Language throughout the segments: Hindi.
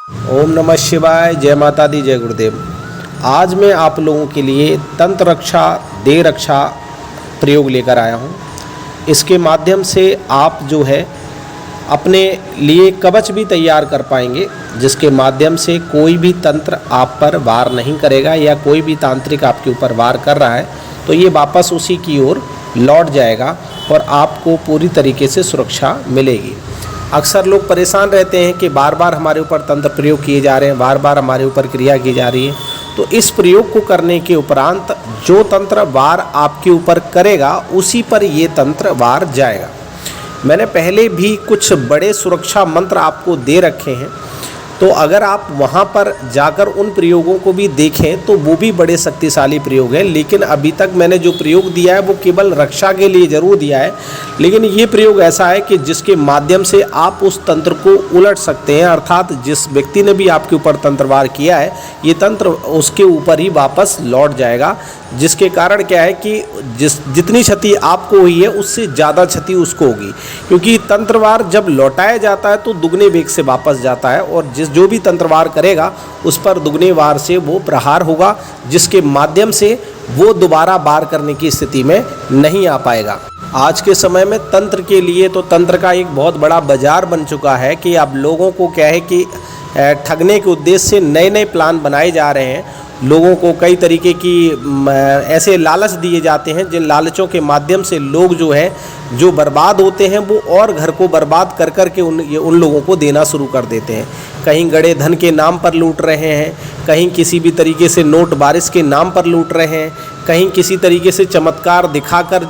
ओम नमः शिवाय, जय माता दी, जय गुरुदेव। आज मैं आप लोगों के लिए तंत्र रक्षा देह रक्षा प्रयोग लेकर आया हूँ। इसके माध्यम से आप जो है अपने लिए कवच भी तैयार कर पाएंगे, जिसके माध्यम से कोई भी तंत्र आप पर वार नहीं करेगा या कोई भी तांत्रिक आपके ऊपर वार कर रहा है तो ये वापस उसी की ओर लौट जाएगा और आपको पूरी तरीके से सुरक्षा मिलेगी। अक्सर लोग परेशान रहते हैं कि बार बार हमारे ऊपर तंत्र प्रयोग किए जा रहे हैं, बार बार हमारे ऊपर क्रिया की जा रही है। तो इस प्रयोग को करने के उपरांत जो तंत्र वार आपके ऊपर करेगा उसी पर ये तंत्र वार जाएगा। मैंने पहले भी कुछ बड़े सुरक्षा मंत्र आपको दे रखे हैं, तो अगर आप वहाँ पर जाकर उन प्रयोगों को भी देखें तो वो भी बड़े शक्तिशाली प्रयोग है। लेकिन अभी तक मैंने जो प्रयोग दिया है वो केवल रक्षा के लिए ज़रूर दिया है, लेकिन ये प्रयोग ऐसा है कि जिसके माध्यम से आप उस तंत्र को उलट सकते हैं। अर्थात जिस व्यक्ति ने भी आपके ऊपर तंत्रवार किया है ये तंत्र उसके ऊपर ही वापस लौट जाएगा, जिसके कारण क्या है कि जितनी क्षति आपको हुई है उससे ज़्यादा क्षति उसको होगी, क्योंकि तंत्रवार जब लौटाया जाता है तो दुगने वेग से वापस जाता है और जो भी तंत्रवार करेगा उस पर दुगने वार से वो प्रहार होगा, जिसके माध्यम से वो दोबारा वार करने की स्थिति में नहीं आ पाएगा। आज के समय में तंत्र के लिए तो तंत्र का एक बहुत बड़ा बाजार बन चुका है कि अब लोगों को क्या है कि ठगने के उद्देश्य से नए नए प्लान बनाए जा रहे हैं। लोगों को कई तरीके की ऐसे लालच दिए जाते हैं जिन लालचों के माध्यम से लोग जो बर्बाद होते हैं वो और घर को बर्बाद कर कर के उन लोगों को देना शुरू कर देते हैं। कहीं गड़े धन के नाम पर लूट रहे हैं, कहीं किसी भी तरीके से नोट बारिश के नाम पर लूट रहे हैं, कहीं किसी तरीके से चमत्कार दिखाकर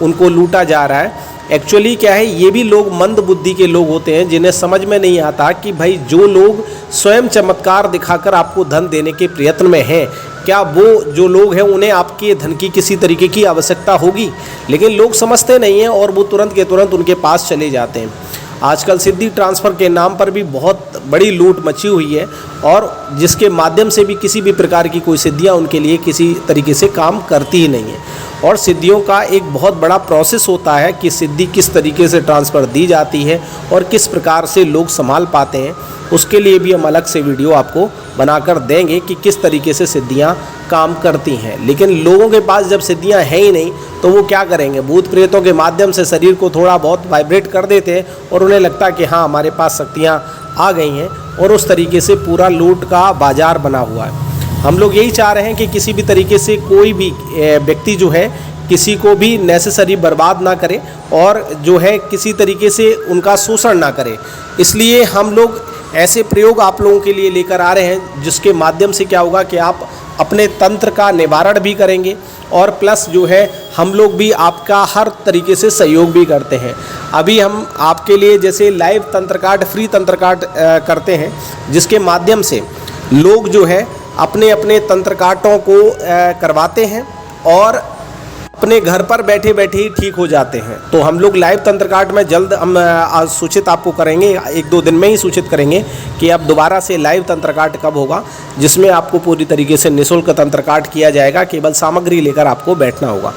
उनको लूटा जा रहा है। एक्चुअली क्या है, ये भी लोग मंद बुद्धि के लोग होते हैं जिन्हें समझ में नहीं आता कि भाई जो लोग स्वयं चमत्कार दिखाकर आपको धन देने के प्रयत्न में हैं, क्या वो जो लोग हैं उन्हें आपके धन की किसी तरीके की आवश्यकता होगी। लेकिन लोग समझते नहीं हैं और वो तुरंत के तुरंत उनके पास चले जाते हैं। आजकल सिद्धि ट्रांसफ़र के नाम पर भी बहुत बड़ी लूट मची हुई है और जिसके माध्यम से भी किसी भी प्रकार की कोई सिद्धियां उनके लिए किसी तरीके से काम करती ही नहीं है। और सिद्धियों का एक बहुत बड़ा प्रोसेस होता है कि सिद्धि किस तरीके से ट्रांसफ़र दी जाती है और किस प्रकार से लोग संभाल पाते हैं। उसके लिए भी हम अलग से वीडियो आपको बनाकर देंगे कि किस तरीके से सिद्धियां काम करती हैं। लेकिन लोगों के पास जब सिद्धियां हैं ही नहीं तो वो क्या करेंगे, भूत प्रेतों के माध्यम से शरीर को थोड़ा बहुत वाइब्रेट कर देते हैं और उन्हें लगता है कि हाँ हमारे पास शक्तियाँ आ गई हैं, और उस तरीके से पूरा लूट का बाजार बना हुआ है। हम लोग यही चाह रहे हैं कि किसी भी तरीके से कोई भी व्यक्ति किसी को भी नेसेसरी बर्बाद ना करे और किसी तरीके से उनका शोषण ना करे। इसलिए हम लोग ऐसे प्रयोग आप लोगों के लिए लेकर आ रहे हैं जिसके माध्यम से क्या होगा कि आप अपने तंत्र का निवारण भी करेंगे और प्लस हम लोग भी आपका हर तरीके से सहयोग भी करते हैं। अभी हम आपके लिए जैसे लाइव तंत्र कार्ड, फ्री तंत्र कार्ड करते हैं, जिसके माध्यम से लोग अपने अपने तंत्र काटों को करवाते हैं और अपने घर पर बैठे बैठे ही ठीक हो जाते हैं। तो हम लोग लाइव तंत्र काट में जल्द हम सूचित आपको करेंगे, 1-2 दिन में ही सूचित करेंगे कि अब दोबारा से लाइव तंत्र काट कब होगा, जिसमें आपको पूरी तरीके से निःशुल्क तंत्र काट किया जाएगा। केवल सामग्री लेकर आपको बैठना होगा।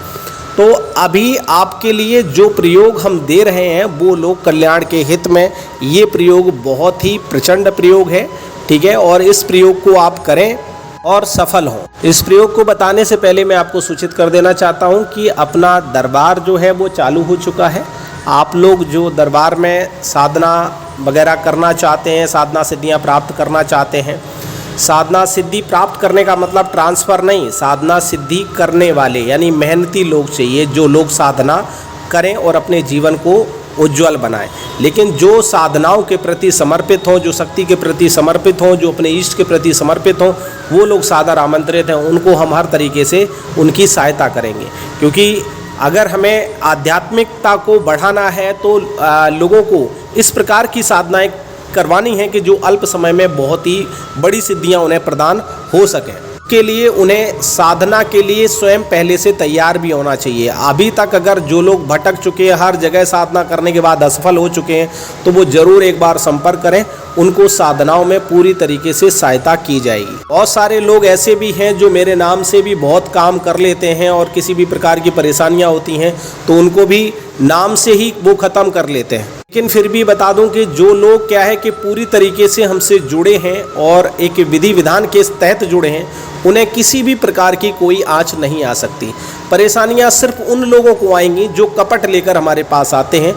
तो अभी आपके लिए जो प्रयोग हम दे रहे हैं वो लोक कल्याण के हित में, ये प्रयोग बहुत ही प्रचंड प्रयोग है, ठीक है। और इस प्रयोग को आप करें और सफल हों। इस प्रयोग को बताने से पहले मैं आपको सूचित कर देना चाहता हूं कि अपना दरबार वो चालू हो चुका है। आप लोग जो दरबार में साधना वगैरह करना चाहते हैं, साधना सिद्धियां प्राप्त करना चाहते हैं, साधना सिद्धि प्राप्त करने का मतलब ट्रांसफ़र नहीं, साधना सिद्धि करने वाले यानी मेहनती लोग चाहिए, जो लोग साधना करें और अपने जीवन को उज्ज्वल बनाएं। लेकिन जो साधनाओं के प्रति समर्पित हों, जो शक्ति के प्रति समर्पित हों, जो अपने इष्ट के प्रति समर्पित हों, वो लोग सादर आमंत्रित हैं। उनको हम हर तरीके से उनकी सहायता करेंगे, क्योंकि अगर हमें आध्यात्मिकता को बढ़ाना है तो लोगों को इस प्रकार की साधनाएं करवानी है कि जो अल्प समय में बहुत ही बड़ी सिद्धियां उन्हें प्रदान हो सकें। के लिए उन्हें साधना के लिए स्वयं पहले से तैयार भी होना चाहिए। अभी तक अगर जो लोग भटक चुके हैं, हर जगह साधना करने के बाद असफल हो चुके हैं, तो वो ज़रूर एक बार संपर्क करें, उनको साधनाओं में पूरी तरीके से सहायता की जाएगी। बहुत सारे लोग ऐसे भी हैं जो मेरे नाम से भी बहुत काम कर लेते हैं और किसी भी प्रकार की परेशानियां होती हैं तो उनको भी नाम से ही वो ख़त्म कर लेते हैं। लेकिन फिर भी बता दूं कि जो लोग क्या है कि पूरी तरीके से हमसे जुड़े हैं और एक विधि विधान के तहत जुड़े हैं, उन्हें किसी भी प्रकार की कोई आँच नहीं आ सकती। परेशानियां सिर्फ उन लोगों को आएंगी जो कपट लेकर हमारे पास आते हैं।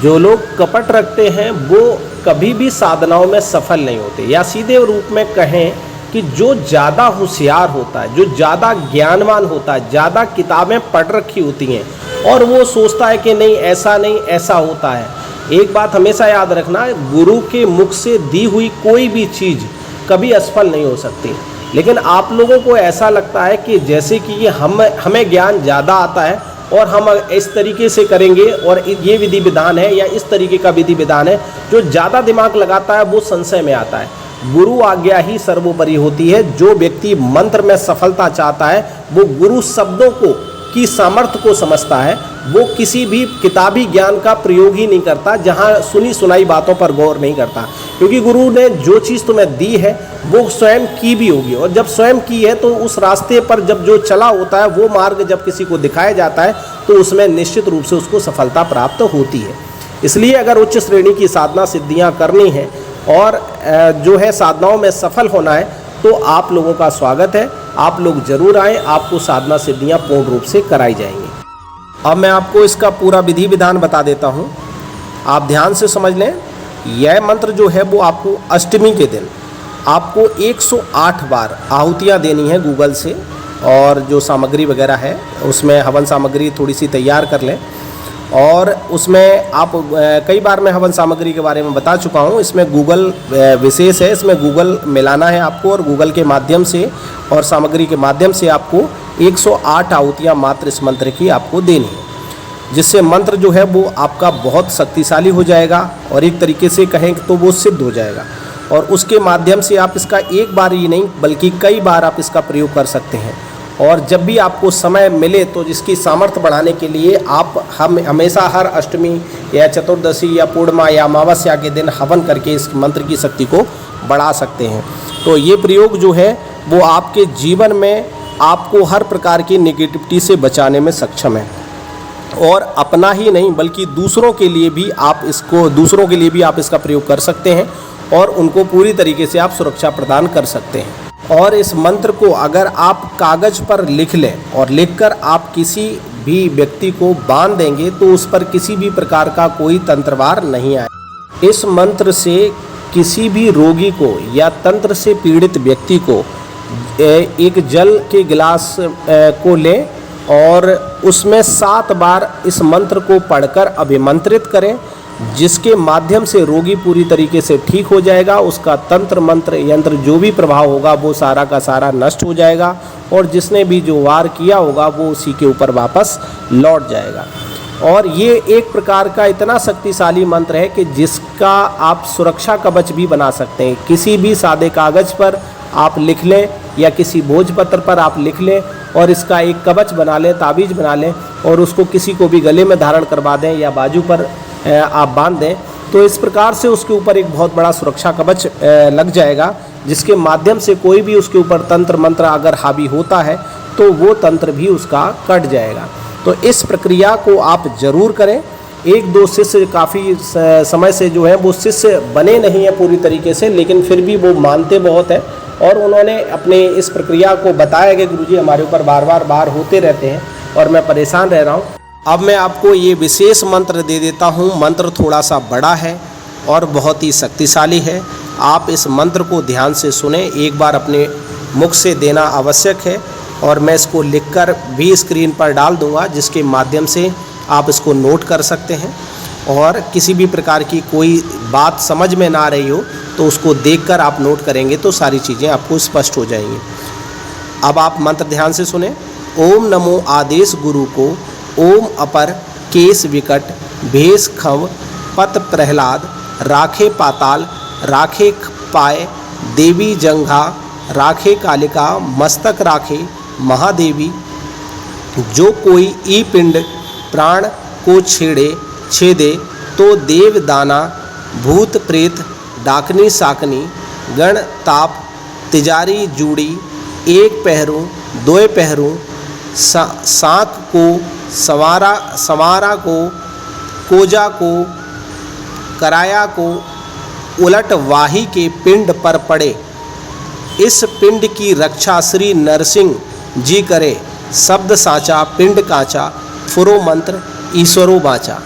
जो लोग कपट रखते हैं वो कभी भी साधनाओं में सफल नहीं होते, या सीधे रूप में कहें कि जो ज़्यादा होशियार होता है, जो ज़्यादा ज्ञानवान होता है, ज़्यादा किताबें पढ़ रखी होती हैं और वो सोचता है कि नहीं ऐसा होता है। एक बात हमेशा याद रखना, गुरु के मुख से दी हुई कोई भी चीज़ कभी असफल नहीं हो सकती। लेकिन आप लोगों को ऐसा लगता है कि जैसे कि ये हमें ज्ञान ज़्यादा आता है और हम इस तरीके से करेंगे और ये विधि विधान है या इस तरीके का विधि विधान है। जो ज़्यादा दिमाग लगाता है वो संशय में आता है। गुरु आज्ञा ही सर्वोपरि होती है। जो व्यक्ति मंत्र में सफलता चाहता है वो गुरु शब्दों की सामर्थ्य को समझता है, वो किसी भी किताबी ज्ञान का प्रयोग ही नहीं करता, जहाँ सुनी सुनाई बातों पर गौर नहीं करता। क्योंकि गुरु ने जो चीज़ तुम्हें दी है वो स्वयं की भी होगी, और जब स्वयं की है तो उस रास्ते पर जब जो चला होता है वो मार्ग जब किसी को दिखाया जाता है तो उसमें निश्चित रूप से उसको सफलता प्राप्त होती है। इसलिए अगर उच्च श्रेणी की साधना सिद्धियाँ करनी है और जो है साधनाओं में सफल होना है तो आप लोगों का स्वागत है। आप लोग जरूर आएँ, आपको साधना सिद्धियाँ पूर्ण रूप से कराई जाएंगी। अब मैं आपको इसका पूरा विधि विधान बता देता हूँ, आप ध्यान से समझ लें। यह मंत्र जो है वो आपको अष्टमी के दिन आपको 108 बार आहुतियाँ देनी है गूगल से, और जो सामग्री वगैरह है उसमें हवन सामग्री थोड़ी सी तैयार कर लें। और उसमें आप कई बार मैं हवन सामग्री के बारे में बता चुका हूँ, इसमें गूगल विशेष है, इसमें गूगल मिलाना है आपको, और गूगल के माध्यम से और सामग्री के माध्यम से आपको 108 आहुतियाँ मात्र इस मंत्र की आपको देनी है, जिससे मंत्र जो है वो आपका बहुत शक्तिशाली हो जाएगा और एक तरीके से कहें तो वो सिद्ध हो जाएगा। और उसके माध्यम से आप इसका एक बार ही नहीं बल्कि कई बार आप इसका प्रयोग कर सकते हैं। और जब भी आपको समय मिले तो इसकी सामर्थ्य बढ़ाने के लिए आप हमेशा हर अष्टमी या चतुर्दशी या पूर्णिमा या अमावस्या के दिन हवन करके इस मंत्र की शक्ति को बढ़ा सकते हैं। तो ये प्रयोग जो है वो आपके जीवन में आपको हर प्रकार की नेगेटिविटी से बचाने में सक्षम है, और अपना ही नहीं बल्कि दूसरों के लिए भी आप इसका प्रयोग कर सकते हैं और उनको पूरी तरीके से आप सुरक्षा प्रदान कर सकते हैं। और इस मंत्र को अगर आप कागज़ पर लिख लें और लिखकर आप किसी भी व्यक्ति को बांध देंगे तो उस पर किसी भी प्रकार का कोई तंत्रवार नहीं आए। इस मंत्र से किसी भी रोगी को या तंत्र से पीड़ित व्यक्ति को एक जल के गिलास को लें और उसमें 7 बार इस मंत्र को पढ़कर अभिमंत्रित करें, जिसके माध्यम से रोगी पूरी तरीके से ठीक हो जाएगा। उसका तंत्र मंत्र यंत्र जो भी प्रभाव होगा वो सारा का सारा नष्ट हो जाएगा, और जिसने भी जो वार किया होगा वो उसी के ऊपर वापस लौट जाएगा। और ये एक प्रकार का इतना शक्तिशाली मंत्र है कि जिसका आप सुरक्षा कवच भी बना सकते हैं। किसी भी सादे कागज़ पर आप लिख लें या किसी भोजपत्र पर आप लिख लें और इसका एक कवच बना लें, ताबीज़ बना लें, और उसको किसी को भी गले में धारण करवा दें या बाजू पर आप बांध दें, तो इस प्रकार से उसके ऊपर एक बहुत बड़ा सुरक्षा कवच लग जाएगा, जिसके माध्यम से कोई भी उसके ऊपर तंत्र मंत्र अगर हावी होता है तो वो तंत्र भी उसका कट जाएगा। तो इस प्रक्रिया को आप ज़रूर करें। 1-2 शिष्य काफ़ी समय से जो है वो शिष्य बने नहीं हैं पूरी तरीके से, लेकिन फिर भी वो मानते बहुत हैं और उन्होंने अपने इस प्रक्रिया को बताया कि गुरुजी हमारे ऊपर बार होते रहते हैं और मैं परेशान रह रहा हूँ। अब मैं आपको ये विशेष मंत्र दे देता हूँ। मंत्र थोड़ा सा बड़ा है और बहुत ही शक्तिशाली है। आप इस मंत्र को ध्यान से सुने, एक बार अपने मुख से देना आवश्यक है, और मैं इसको लिखकर भी स्क्रीन पर डाल दूँगा, जिसके माध्यम से आप इसको नोट कर सकते हैं। और किसी भी प्रकार की कोई बात समझ में ना रही हो तो उसको देखकर आप नोट करेंगे तो सारी चीज़ें आपको स्पष्ट हो जाएंगी। अब आप मंत्र ध्यान से सुने। ओम नमो आदेश गुरु को, ओम अपर केस विकट, भेष खव पत प्रहलाद, राखे पाताल, राखे पाए, देवी जंघा, राखे कालिका, मस्तक राखे महादेवी। जो कोई ई पिंड प्राण को छेदे तो देव दाना, भूत प्रेत, डाकनी साकनी, गण ताप, तिजारी जूड़ी, एक पहरू, 2 पहरू, साक को, सवारा को, कोजा को, कराया को उलट वाही के पिंड पर पड़े, इस पिंड की रक्षा श्री नरसिंह जी करे, शब्द साचा पिंड काचा, फुरो मंत्र ईश्वरो बाचा।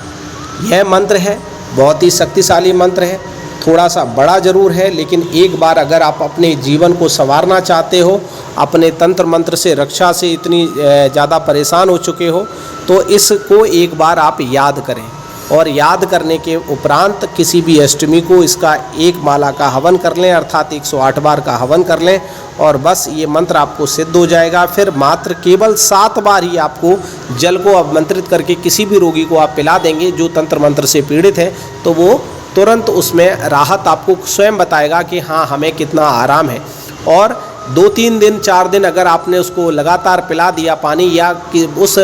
यह मंत्र है, बहुत ही शक्तिशाली मंत्र है, थोड़ा सा बड़ा जरूर है, लेकिन एक बार अगर आप अपने जीवन को संवारना चाहते हो, अपने तंत्र मंत्र से रक्षा से इतनी ज़्यादा परेशान हो चुके हो, तो इसको एक बार आप याद करें और याद करने के उपरांत किसी भी अष्टमी को इसका एक माला का हवन कर लें, अर्थात 108 बार का हवन कर लें और बस ये मंत्र आपको सिद्ध हो जाएगा। फिर मात्र केवल 7 बार ही आपको जल को अवमंत्रित करके किसी भी रोगी को आप पिला देंगे जो तंत्र मंत्र से पीड़ित है, तो वो तुरंत उसमें राहत आपको स्वयं बताएगा कि हाँ हमें कितना आराम है। और 2-3 दिन 4 दिन अगर आपने उसको लगातार पिला दिया पानी, या उस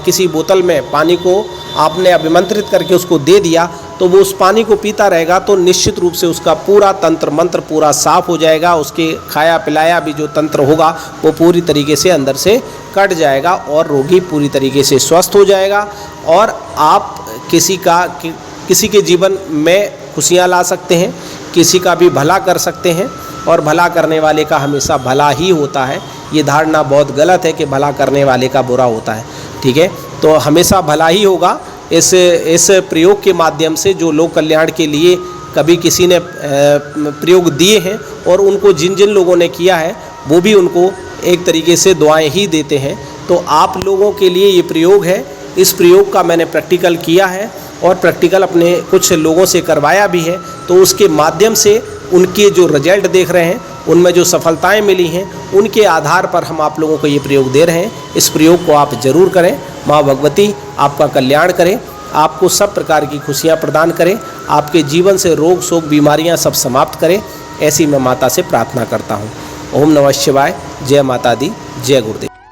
किसी बोतल में पानी को आपने अभिमंत्रित करके उसको दे दिया, तो वो उस पानी को पीता रहेगा, तो निश्चित रूप से उसका पूरा तंत्र मंत्र पूरा साफ हो जाएगा। उसके खाया पिलाया भी जो तंत्र होगा वो पूरी तरीके से अंदर से कट जाएगा और रोगी पूरी तरीके से स्वस्थ हो जाएगा और आप किसी के जीवन में खुशियाँ ला सकते हैं, किसी का भी भला कर सकते हैं। और भला करने वाले का हमेशा भला ही होता है। ये धारणा बहुत गलत है कि भला करने वाले का बुरा होता है, ठीक है। तो हमेशा भला ही होगा। इस प्रयोग के माध्यम से जो लोक कल्याण के लिए कभी किसी ने प्रयोग दिए हैं और उनको जिन जिन लोगों ने किया है वो भी उनको एक तरीके से दुआएं ही देते हैं। तो आप लोगों के लिए ये प्रयोग है। इस प्रयोग का मैंने प्रैक्टिकल किया है और प्रैक्टिकल अपने कुछ लोगों से करवाया भी है, तो उसके माध्यम से उनके जो रिजल्ट देख रहे हैं, उनमें जो सफलताएं मिली हैं, उनके आधार पर हम आप लोगों को ये प्रयोग दे रहे हैं। इस प्रयोग को आप जरूर करें। माँ भगवती आपका कल्याण करें, आपको सब प्रकार की खुशियाँ प्रदान करें, आपके जीवन से रोग शोक बीमारियाँ सब समाप्त करें, ऐसी मैं माता से प्रार्थना करता हूँ। ओम नमः शिवाय। जय माता दी, जय गुरुदेव।